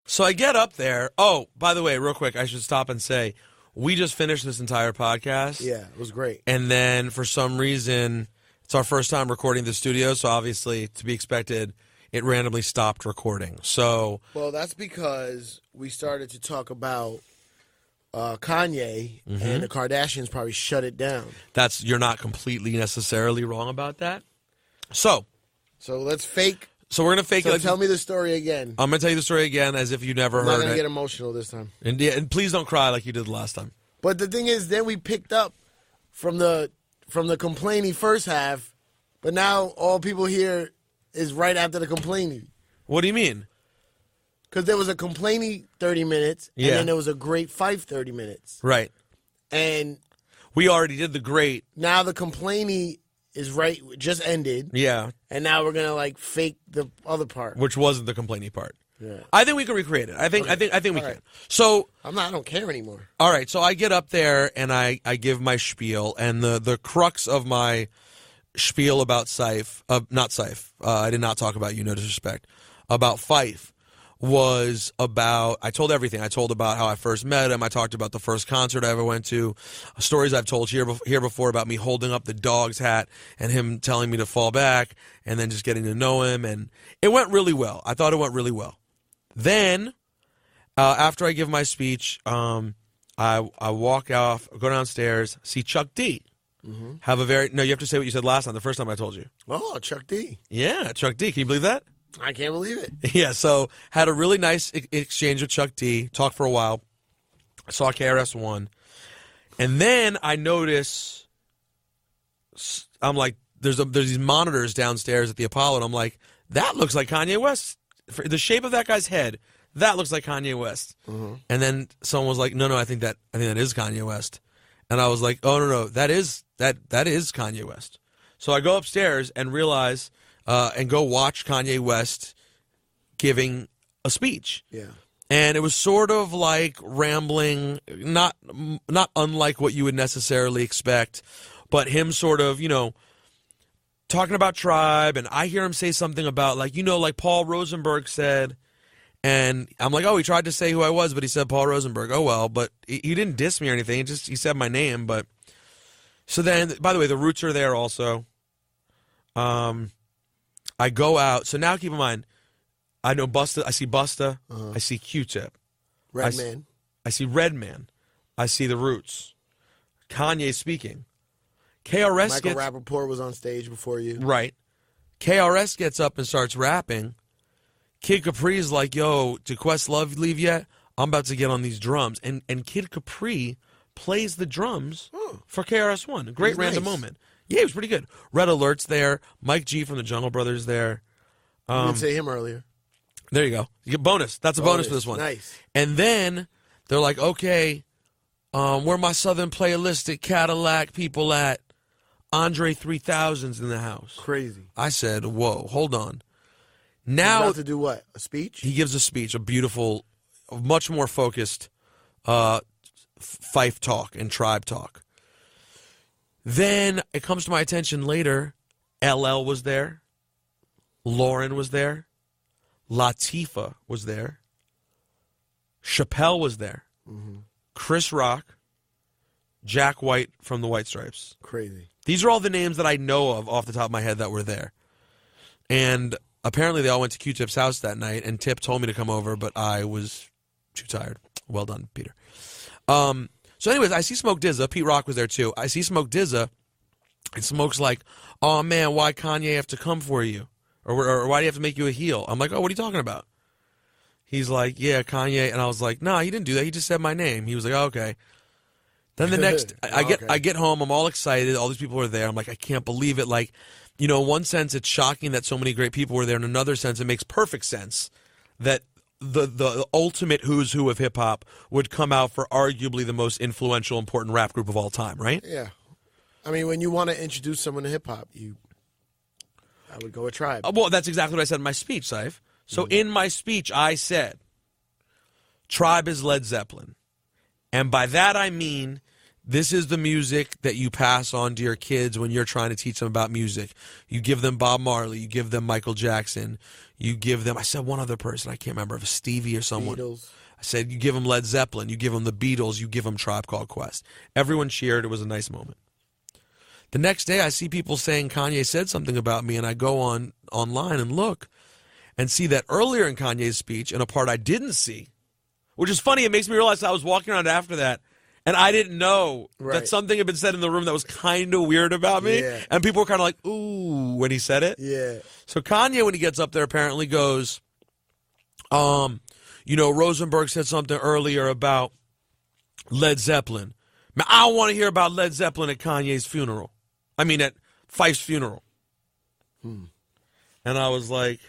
So I get up there. Oh, by the way, real quick, I should stop and say, we just finished this entire podcast. Yeah, it was great. And then for some reason, it's our first time recording the studio, so obviously, to be expected, it randomly stopped recording. So, well, that's because we started to talk about Kanye, and the Kardashians probably shut it down. You're not completely necessarily wrong about that. So let's fake. So we're gonna fake. So tell me the story again. I'm gonna tell you the story again as if you never heard it. I'm not gonna get emotional this time. And please don't cry like you did last time. But the thing is, then we picked up from the complaining first half, but now all people hear is right after the complaining. What do you mean? Because there was a complaining 30 minutes, and then there was a great fight 30 minutes. Right. And we already did the great. Now the complaining is just ended. Yeah. And now we're gonna like fake the other part, which wasn't the complaining part. Yeah. I think we can recreate it. I think we can. So I don't care anymore. All right. So I get up there and I give my spiel, and the crux of my spiel about not Ciph. I did not talk about you. No disrespect. About Fife. Was about, I told everything. I told about how I first met him. I talked about the first concert I ever went to. Stories I've told here before about me holding up the dog's hat and him telling me to fall back and then just getting to know him. And it went really well. I thought it went really well. Then, after I give my speech, I walk off, go downstairs, see Chuck D. Mm-hmm. You have to say what you said last time, the first time I told you. Oh, Chuck D. Yeah, Chuck D. Can you believe that? I can't believe it. Yeah, so had a really nice exchange with Chuck D. Talked for a while. I saw KRS-One. And then I notice, I'm like, there's these monitors downstairs at the Apollo, and I'm like, that looks like Kanye West. The shape of that guy's head, that looks like Kanye West. Mm-hmm. And then someone was like, no, I think that is Kanye West. And I was like, oh, no, that is Kanye West. So I go upstairs and realize... and go watch Kanye West giving a speech. Yeah. And it was sort of like rambling, not unlike what you would necessarily expect, but him sort of, talking about Tribe, and I hear him say something about, like Paul Rosenberg said, and I'm like, oh, he tried to say who I was, but he said Paul Rosenberg. Oh, well, but he didn't diss me or anything. He said my name, but... So then, by the way, the Roots are there also. I go out. So now keep in mind, I know Busta. I see Busta. I see Q-Tip. Redman. I see Redman. I see the Roots. Kanye speaking. KRS Michael Rappaport was on stage before you. Right. KRS gets up and starts rapping. Kid Capri's like, yo, did Questlove leave yet? I'm about to get on these drums. And Kid Capri plays the drums for KRS-One. A great random moment. Yeah, he was pretty good. Red Alert's there. Mike G from the Jungle Brothers there. You didn't say him earlier. There you go. You get bonus. That's a bonus for this one. Nice. And then they're like, okay, where my Southern Playalistic Cadillac people at? Andre 3000's in the house. Crazy. I said, whoa, hold on. Now, he's about to do what? A speech? He gives a speech, a beautiful, much more focused Fife talk and Tribe talk. Then it comes to my attention later, LL was there, Lauren was there, Latifah was there, Chappelle was there, Chris Rock, Jack White from the White Stripes. Crazy. These are all the names that I know of off the top of my head that were there. And apparently they all went to Q-Tip's house that night, and Tip told me to come over, but I was too tired. Well done, Peter. So anyways, I see Smoke DZA. Pete Rock was there too. I see Smoke DZA, and Smoke's like, oh man, why Kanye have to come for you? Or why do you have to make you a heel? I'm like, oh, what are you talking about? He's like, yeah, Kanye. And I was like, nah, he didn't do that. He just said my name. He was like, oh, okay. Then the next, I get home. I'm all excited. All these people are there. I'm like, I can't believe it. Like, in one sense, it's shocking that so many great people were there. In another sense, it makes perfect sense that the ultimate who's who of hip-hop would come out for arguably the most influential, important rap group of all time, right? Yeah. I mean, when you want to introduce someone to hip-hop, I would go with Tribe. Well, that's exactly what I said in my speech, Ciph. So in my speech, I said, Tribe is Led Zeppelin. And by that I mean, this is the music that you pass on to your kids when you're trying to teach them about music. You give them Bob Marley. You give them Michael Jackson. You give them, I said one other person, I can't remember if it was Stevie or someone. Beatles. I said, you give them Led Zeppelin. You give them the Beatles. You give them Tribe Called Quest. Everyone cheered. It was a nice moment. The next day, I see people saying Kanye said something about me, and I go online and look and see that earlier in Kanye's speech, in a part I didn't see, which is funny. It makes me realize I was walking around after that, and I didn't know that something had been said in the room that was kind of weird about me. Yeah. And people were kind of like, ooh, when he said it. Yeah. So Kanye, when he gets up there, apparently goes, Rosenberg said something earlier about Led Zeppelin. Man, I don't want to hear about Led Zeppelin at Kanye's funeral. I mean, at Fife's funeral. And I was like,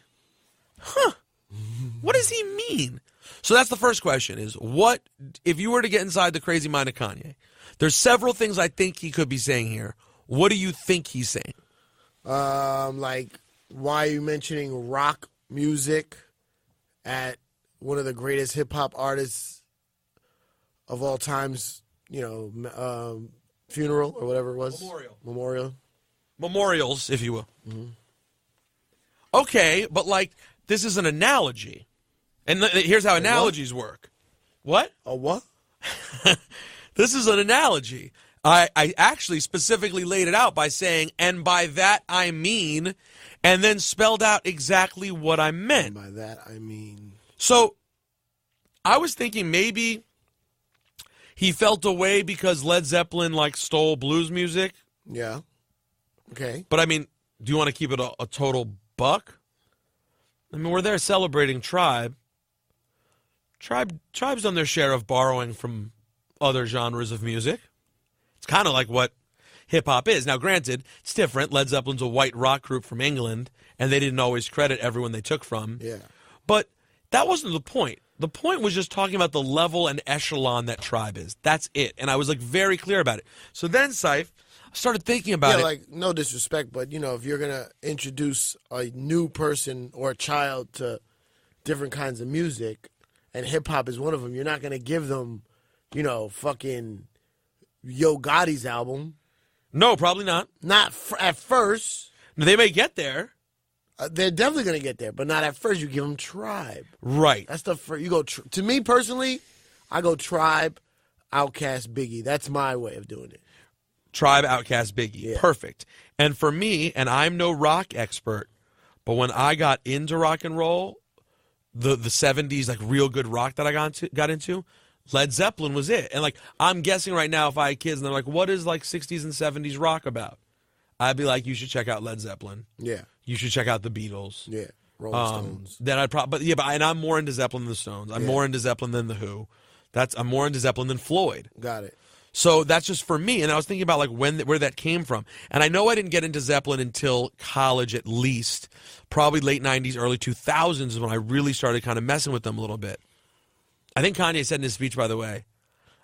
what does he mean? So that's the first question is, what, if you were to get inside the crazy mind of Kanye, there's several things I think he could be saying here. What do you think he's saying? Like, why are you mentioning rock music at one of the greatest hip-hop artists of all times, funeral or whatever it was? Memorials, if you will. Okay, but like, this is an analogy. And here's how analogies work. What? A what? This is an analogy. I actually specifically laid it out by saying, and by that I mean, and then spelled out exactly what I meant. And by that I mean. So I was thinking maybe he felt away because Led Zeppelin like stole blues music. Yeah. Okay. But I mean, do you want to keep it a total buck? I mean, we're there celebrating Tribe. Tribe's done their share of borrowing from other genres of music. It's kind of like what hip-hop is. Now, granted, it's different. Led Zeppelin's a white rock group from England, and they didn't always credit everyone they took from. Yeah. But that wasn't the point. The point was just talking about the level and echelon that Tribe is. That's it. And I was, like, very clear about it. So then, Ciph, I started thinking about it. Yeah, like, no disrespect, but, if you're going to introduce a new person or a child to different kinds of music, and hip-hop is one of them, you're not going to give them, fucking Yo Gotti's album. No, probably not. Not at first. They may get there. They're definitely going to get there, but not at first. You give them Tribe. Right. That's the first. You go, to me personally, I go Tribe, Outkast, Biggie. That's my way of doing it. Tribe, Outkast, Biggie. Yeah. Perfect. And for me, and I'm no rock expert, but when I got into rock and roll, the 70s, like real good rock that I got into, Led Zeppelin was it. And like, I'm guessing right now if I had kids and they're like, what is like 60s and 70s rock about? I'd be like, you should check out Led Zeppelin. Yeah. You should check out the Beatles. Yeah. Rolling Stones. Then I'd probably, and I'm more into Zeppelin than the Stones. I'm more into Zeppelin than the Who. I'm more into Zeppelin than Floyd. Got it. So that's just for me. And I was thinking about like where that came from. And I know I didn't get into Zeppelin until college at least. Probably late 90s, early 2000s is when I really started kind of messing with them a little bit. I think Kanye said in his speech, by the way,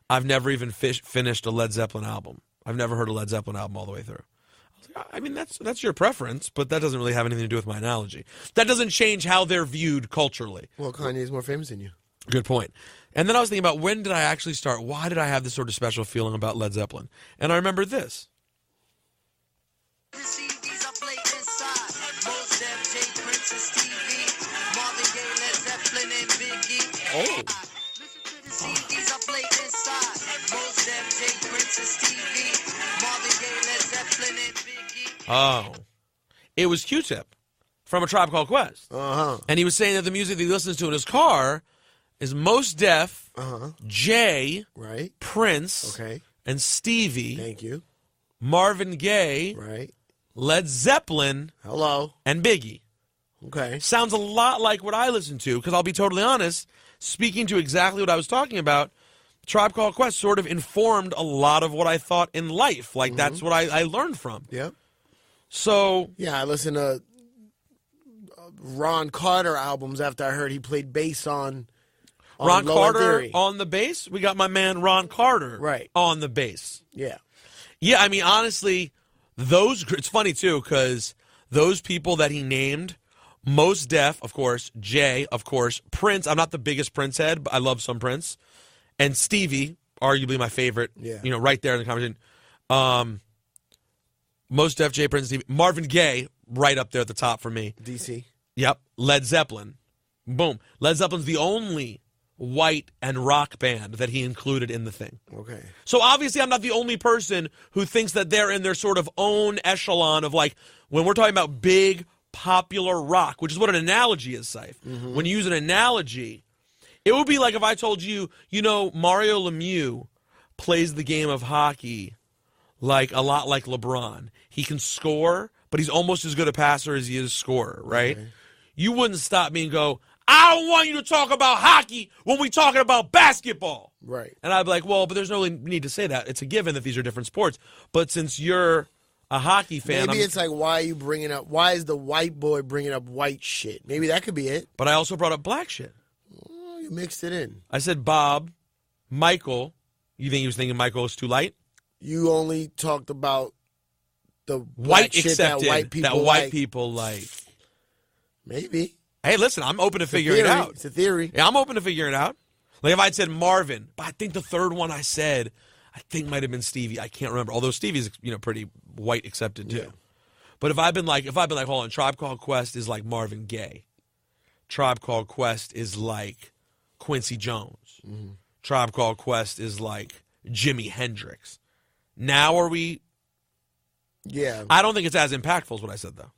I've never even finished a Led Zeppelin album. I've never heard a Led Zeppelin album all the way through. I was like, I mean, that's your preference, but that doesn't really have anything to do with my analogy. That doesn't change how they're viewed culturally. Well, Kanye's more famous than you. Good point. And then I was thinking about, when did I actually start? Why did I have this sort of special feeling about Led Zeppelin? And I remember this. Oh. Oh. It was Q-Tip from A Tribe Called Quest. Uh-huh. And he was saying that the music that he listens to in his car is Mos Def, Jay, right, Prince, okay, and Stevie. Thank you. Marvin Gaye, right, Led Zeppelin, hello, and Biggie. Okay. Sounds a lot like what I listen to, because I'll be totally honest, speaking to exactly what I was talking about, Tribe Called Quest sort of informed a lot of what I thought in life. Like, that's what I learned from. Yep. So... yeah, I listened to Ron Carter albums after I heard he played bass on Ron Carter Theory. On the bass? We got my man Ron Carter on the bass. Yeah. Yeah, I mean, honestly, it's funny, too, because those people that he named... Mos Def, of course. Jay, of course. Prince. I'm not the biggest Prince head, but I love some Prince. And Stevie, arguably my favorite. Yeah. Right there in the conversation. Mos Def, Jay, Prince, Stevie. Marvin Gaye, right up there at the top for me. DC. Yep. Led Zeppelin. Boom. Led Zeppelin's the only white and rock band that he included in the thing. Okay. So obviously I'm not the only person who thinks that they're in their sort of own echelon of like, when we're talking about big popular rock, which is what an analogy is, Ciph. Mm-hmm. When you use an analogy, it would be like if I told you, Mario Lemieux plays the game of hockey like a lot like LeBron. He can score, but he's almost as good a passer as he is a scorer, right? Okay. You wouldn't stop me and go, I don't want you to talk about hockey when we talking about basketball. Right. And I'd be like, well, but there's no need to say that. It's a given that these are different sports. But since you're a hockey fan. Maybe it's like, why is the white boy bringing up white shit? Maybe that could be it. But I also brought up black shit. Oh, you mixed it in. I said Bob, Michael. You think he was thinking Michael was too light? You only talked about the white shit accepted that white people like. Maybe. Hey, listen, I'm open to figuring it out. It's a theory. Yeah, I'm open to figuring it out. Like if I'd said Marvin, but I think the third one I said, I think might have been Stevie. I can't remember. Although Stevie's, pretty white accepted too. Yeah. But if I've been like, hold on, Tribe Called Quest is like Marvin Gaye. Tribe Called Quest is like Quincy Jones. Mm-hmm. Tribe Called Quest is like Jimi Hendrix. Now are we? Yeah. I don't think it's as impactful as what I said though.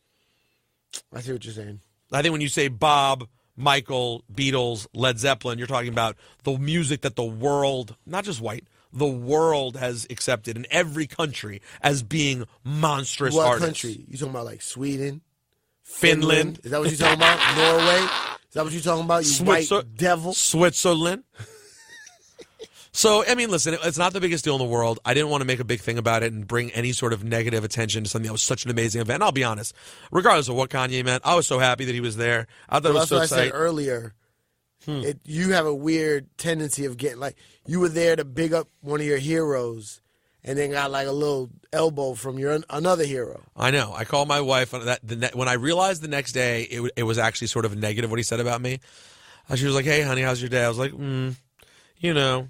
I see what you're saying. I think when you say Bob, Michael, Beatles, Led Zeppelin, you're talking about the music that the world, not just white, the world has accepted in every country as being monstrous artists. What country? You talking about like Sweden? Finland? Is that what you're talking about? Norway? Is that what you're talking about, you white devil? Switzerland? So, I mean, listen, it's not the biggest deal in the world. I didn't want to make a big thing about it and bring any sort of negative attention to something that was such an amazing event. And I'll be honest, regardless of what Kanye meant, I was so happy that he was there. I thought it was so that's what I said earlier. You have a weird tendency of getting, like, you were there to big up one of your heroes and then got, like, a little elbow from another hero. I know. I called my wife. When I realized the next day it was actually sort of negative what he said about me, she was like, hey, honey, how's your day? I was like,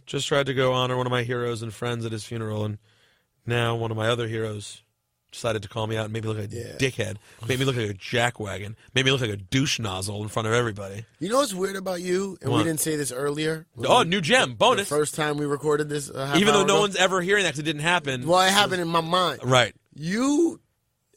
just tried to go honor one of my heroes and friends at his funeral, and now one of my other heroes decided to call me out and made me look like a dickhead, made me look like a jackwagon, made me look like a douche nozzle in front of everybody. You know what's weird about you? And we didn't say this earlier. New gem, bonus. The first time we recorded this. Even though no one's ever hearing that because it didn't happen. Well, it happened in my mind. Right.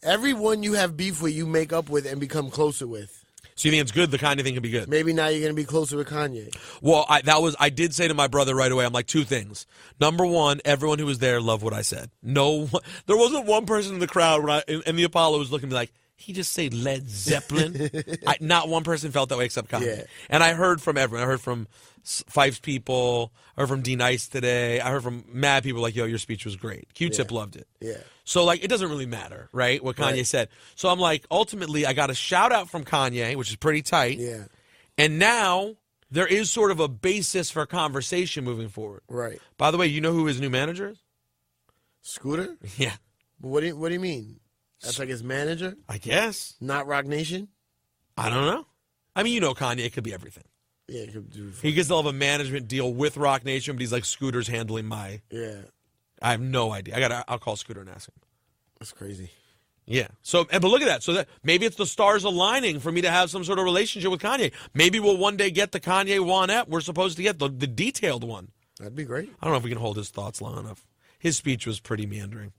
Everyone you have beef with, you make up with and become closer with. So you think it's good? The Kanye thing can be good. Maybe now you're going to be closer with Kanye. Well, I did say to my brother right away. I'm like, two things. Number one, everyone who was there loved what I said. No, there wasn't one person in the crowd when in the Apollo was looking at me like, he just said Led Zeppelin. Not one person felt that way except Kanye. Yeah. And I heard from everyone. I heard from Fife's people. I heard from D Nice today. I heard from mad people like, yo, your speech was great. Q-Tip loved it. Yeah. So, like, it doesn't really matter, right, what Kanye said. So I'm like, ultimately, I got a shout-out from Kanye, which is pretty tight. Yeah. And now there is sort of a basis for conversation moving forward. Right. By the way, you know who his new manager is? Scooter? Yeah. What do you mean? That's like his manager? I guess. Not Rock Nation? I don't know. I mean, Kanye, it could be everything. Yeah, it could do. He gets to have a management deal with Rock Nation, but he's like, Scooter's handling my... Yeah. I have no idea. I'll call Scooter and ask him. That's crazy. Yeah. So, but look at that. So that maybe it's the stars aligning for me to have some sort of relationship with Kanye. Maybe we'll one day get the Kanye Juan Ep we're supposed to get, the detailed one. That'd be great. I don't know if we can hold his thoughts long enough. His speech was pretty meandering.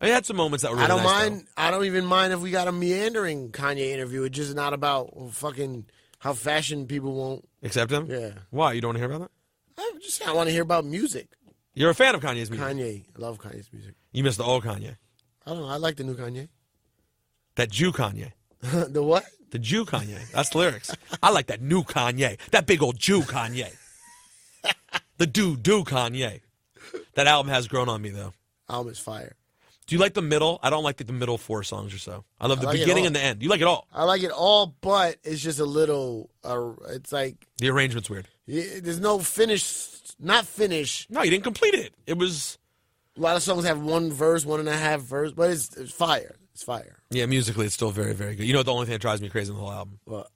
I had some moments that were really nice, mind. though. I don't even mind if we got a meandering Kanye interview. It's just not about fucking how fashion people won't accept him. Yeah. Why? You don't want to hear about that? I want to hear about music. You're a fan of Kanye's music. Kanye. I love Kanye's music. You miss the old Kanye. I don't know. I like the new Kanye. That Jew Kanye. The what? The Jew Kanye. That's the lyrics. I like that new Kanye. That big old Jew Kanye. The do Kanye. That album has grown on me, though. Album is fire. Do you like the middle? I don't like the middle 4 songs or so. I love the beginning and the end. You like it all? I like it all, but it's just a little, it's like... The arrangement's weird. There's no finish, not finish. No, you didn't complete it. It was... A lot of songs have 1 verse, 1.5 verse, but it's fire. It's fire. Yeah, musically, it's still very, very good. You know what the only thing that drives me crazy in the whole album? What?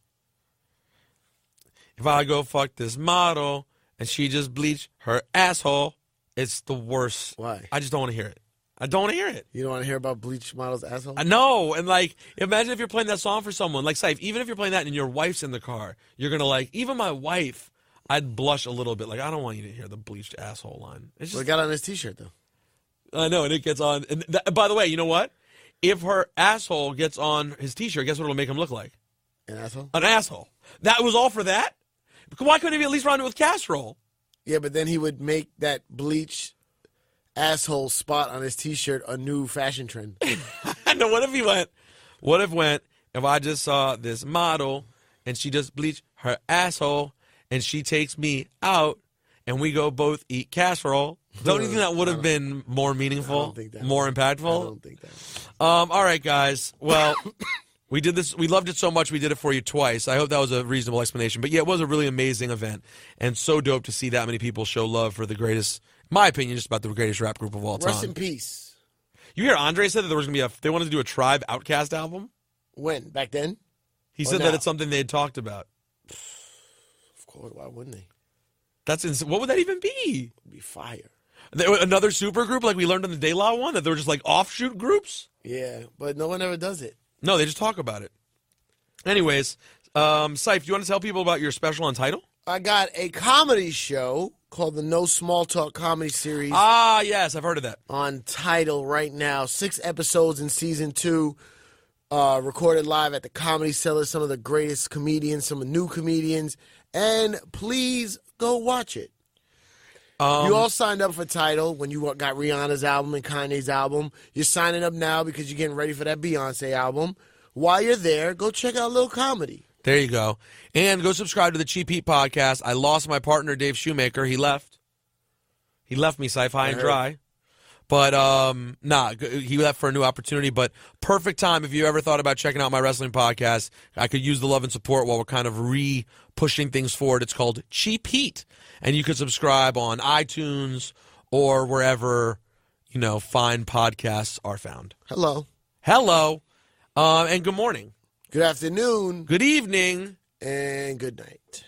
If I go fuck this model and she just bleach her asshole, it's the worst. Why? I just don't want to hear it. I don't want to hear it. You don't want to hear about bleach models' asshole? I know. And, like, imagine if you're playing that song for someone. Like, Ciph, even if you're playing that and your wife's in the car, you're going to, like, even my wife, I'd blush a little bit. Like, I don't want you to hear the bleached asshole line. It's just, well, it got on his T-shirt, though. I know, and it gets on. And by the way, you know what? If her asshole gets on his T-shirt, guess what it'll make him look like? An asshole? An asshole. That was all for that? Why couldn't he at least run it with casserole? Yeah, but then he would make that bleach asshole spot on his T-shirt a new fashion trend. I know. What if I just saw this model and she just bleached her asshole, and she takes me out, and we go both eat casserole. Don't you think that would have been more meaningful, more impactful? I don't think that. All right, guys. Well, we did this. We loved it so much we did it for you twice. I hope that was a reasonable explanation. But yeah, it was a really amazing event, and so dope to see that many people show love for the greatest, in my opinion, just about the greatest rap group of all time. Rest in peace. You hear Andre said that there was going to be they wanted to do a Tribe Outkast album? When? Back then? He said that it's something they had talked about. Of course, why wouldn't they? That's what would that even be? It'd be fire. Another super group like we learned in the De La one, that they were just like offshoot groups? Yeah, but no one ever does it. No, they just talk about it. Anyways, Ciph, do you want to tell people about your special on Tidal? I got a comedy show called the No Small Talk Comedy Series. Ah, yes, I've heard of that. On Tidal right now. 6 episodes in season 2. Recorded live at the Comedy Cellar. Some of the greatest comedians, some new comedians. And please go watch it. You all signed up for Tidal when you got Rihanna's album and Kanye's album. You're signing up now because you're getting ready for that Beyonce album. While you're there, go check out a little comedy. There you go. And go subscribe to the Cheap Heat podcast. I lost my partner, Dave Shoemaker. He left. He left me, Ciph, high and dry. But, he left for a new opportunity. But perfect time if you ever thought about checking out my wrestling podcast. I could use the love and support while we're kind of pushing things forward. It's called Cheap Heat. And you can subscribe on iTunes or wherever, fine podcasts are found. Hello. And good morning. Good afternoon. Good evening. And good night.